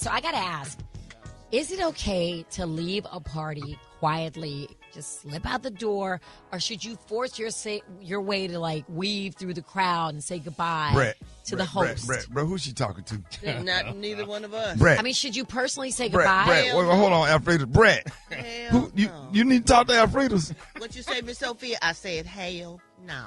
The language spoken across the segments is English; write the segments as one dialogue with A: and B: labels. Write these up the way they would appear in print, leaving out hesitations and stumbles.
A: So I got to ask, is it okay to leave a party quietly, just slip out the door, or should you force your way to like weave through the crowd and say goodbye to the host?
B: Brett, who's she talking to?
C: Not neither one of us.
B: Brett.
A: I mean, should you personally say goodbye?
B: Brett, wait, hold on, Alfredo. Brett, you need to talk to Alfredo's.
C: What you say, Miss Sophia? I said, hell no.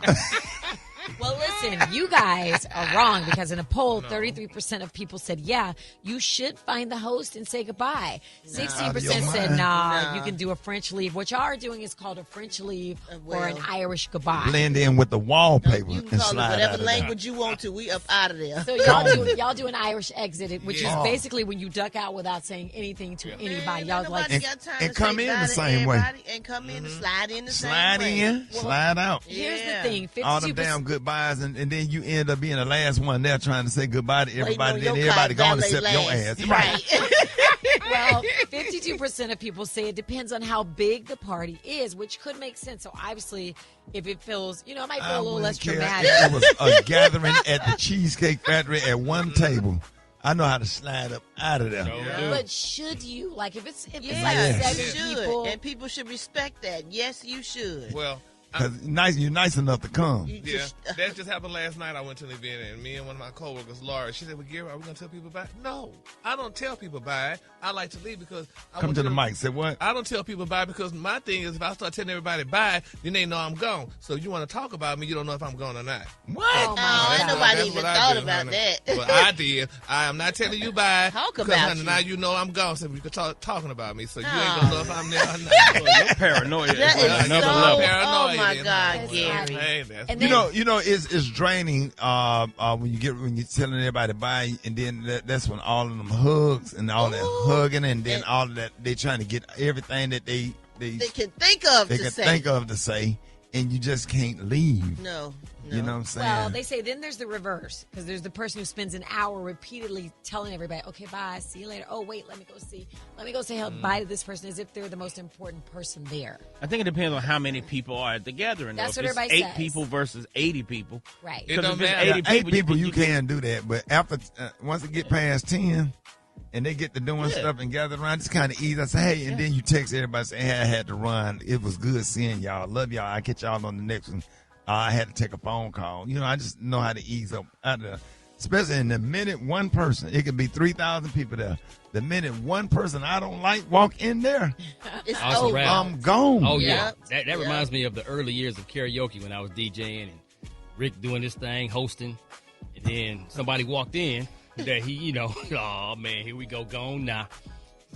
A: Well, listen, you guys are wrong because in a poll, 33% of people said, yeah, you should find the host and say goodbye. 16% said, nah, you can do a French leave. What y'all are doing is called a French leave or an Irish goodbye.
B: Blend in with the wallpaper
C: You can
B: and
C: call it
B: slide
C: whatever
B: out of
C: language you want to. We up out of there.
A: So y'all do an Irish exit, which is basically when you duck out without saying anything to anybody. Y'all like
B: and come in the same way.
C: And come in and slide in the
B: slide
C: same way.
B: in, slide out.
A: Here's the thing: 52%.
B: All them damn goodbyes, and then you end up being the last one there trying to say goodbye to everybody.
C: Waiting on
B: Then
C: your
B: everybody
C: car
B: gone except
C: valet
B: your
C: last.
B: ass.
C: Right.
A: Well, 52% of people say it depends on how big the party is, which could make sense. So obviously, if it feels, it might feel a little less dramatic.
B: It was a gathering at the Cheesecake Factory at one table. I know how to slide up out of there.
A: But should you? Like, if it's like
C: you
A: 7 people.
C: And people should respect that. Yes, you should.
D: Well,
B: because you're nice enough to come.
D: That just happened last night. I went to an event, and me and one of my coworkers, Laura, she said, well, Gary, are we going to tell people bye? No, I don't tell people bye. I like to leave because I
B: Come to the mic. Say what?
D: I don't tell people bye because my thing is if I start telling everybody bye, then they know I'm gone. So you want to talk about me, you don't know if I'm gone or not.
B: What?
A: Oh, my
C: ain't
A: God.
C: nobody even thought about that.
D: Well, I did. I am not telling you bye.
C: Talk
D: because,
C: about
D: honey,
C: you.
D: now you know I'm gone, so you can start talking about me. So you ain't going to know if I'm there or not.
E: Well, your paranoia
C: That
E: is
C: is
E: on another
C: so,
E: level.
C: oh my
D: then.
C: God,
A: That's
C: Gary.
D: Hey, that's
A: And
B: You
A: then-
B: know, it's draining when you're telling everybody bye, and then that's when all of them hugs and all that hugging, and then all of that they trying to get everything that they
C: can think of
B: they
C: to
B: can
C: say.
B: think of to say, and you just can't leave.
C: No.
B: You know what I'm saying?
A: Well, they say then there's the reverse because there's the person who spends an hour repeatedly telling everybody, okay, bye, see you later. Oh, wait, let me go say bye to this person as if they're the most important person there.
E: I think it depends on how many people are at the gathering.
A: That's
E: though.
A: what
E: If it's
A: everybody
E: 8
A: says.
E: people versus 80 people.
A: Right.
D: It don't
E: Because if it's
D: matter.
E: 80
B: 8 people, you
E: you
B: can do that, but after once it get past 10. And they get to doing stuff and gather around. It's kind of easy. I say, hey, and then you text everybody, say, hey, I had to run. It was good seeing y'all. Love y'all. I'll catch y'all on the next one. I had to take a phone call. I just know how to ease up out of there. Especially in the minute one person, it could be 3,000 people there. The minute one person I don't like walk in there,
C: It's
F: Also
C: over.
F: rap.
B: I'm gone.
F: Oh, yeah.
C: Yep.
F: That reminds me of the early years of karaoke when I was DJing and Rick doing this thing, hosting. And then somebody walked in that he, oh, man, here we go, gone now.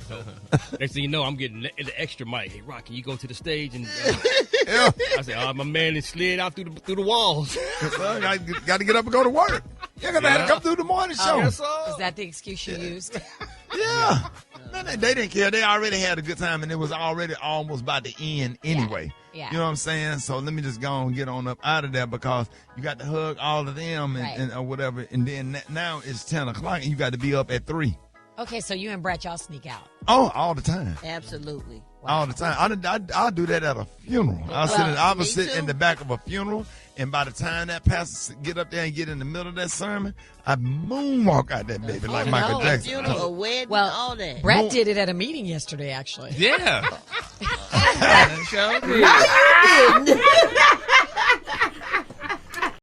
F: So, next thing you know, I'm getting the extra mic. Hey, Rock, can you go to the stage? And
B: Yeah.
F: I said, my man has slid out through the walls.
B: I got to get up and go to work. You're going to have to come through the morning show.
A: Is that the excuse you used?
B: Yeah. No, they didn't care. They already had a good time, and it was already almost about to end anyway.
A: Yeah.
B: You know what I'm saying? So let me just go and get on up out of there because you got to hug all of them and or whatever. And then now it's 10 o'clock, and you got to be up at 3.
A: Okay, so you and Brett, y'all sneak out.
B: Oh, all the time.
C: Absolutely.
B: All the time. I'll do that at a funeral. I was
C: me
B: sit
C: too.
B: in the back of a funeral, and by the time that pastor get up there and get in the middle of that sermon, I moonwalk out that baby like Michael
A: no.
B: Jackson.
C: Funeral, a wedding,
A: Well,
C: all that.
A: Brett did it at a meeting yesterday, actually.
D: Yeah. Sure did.
C: No, you didn't.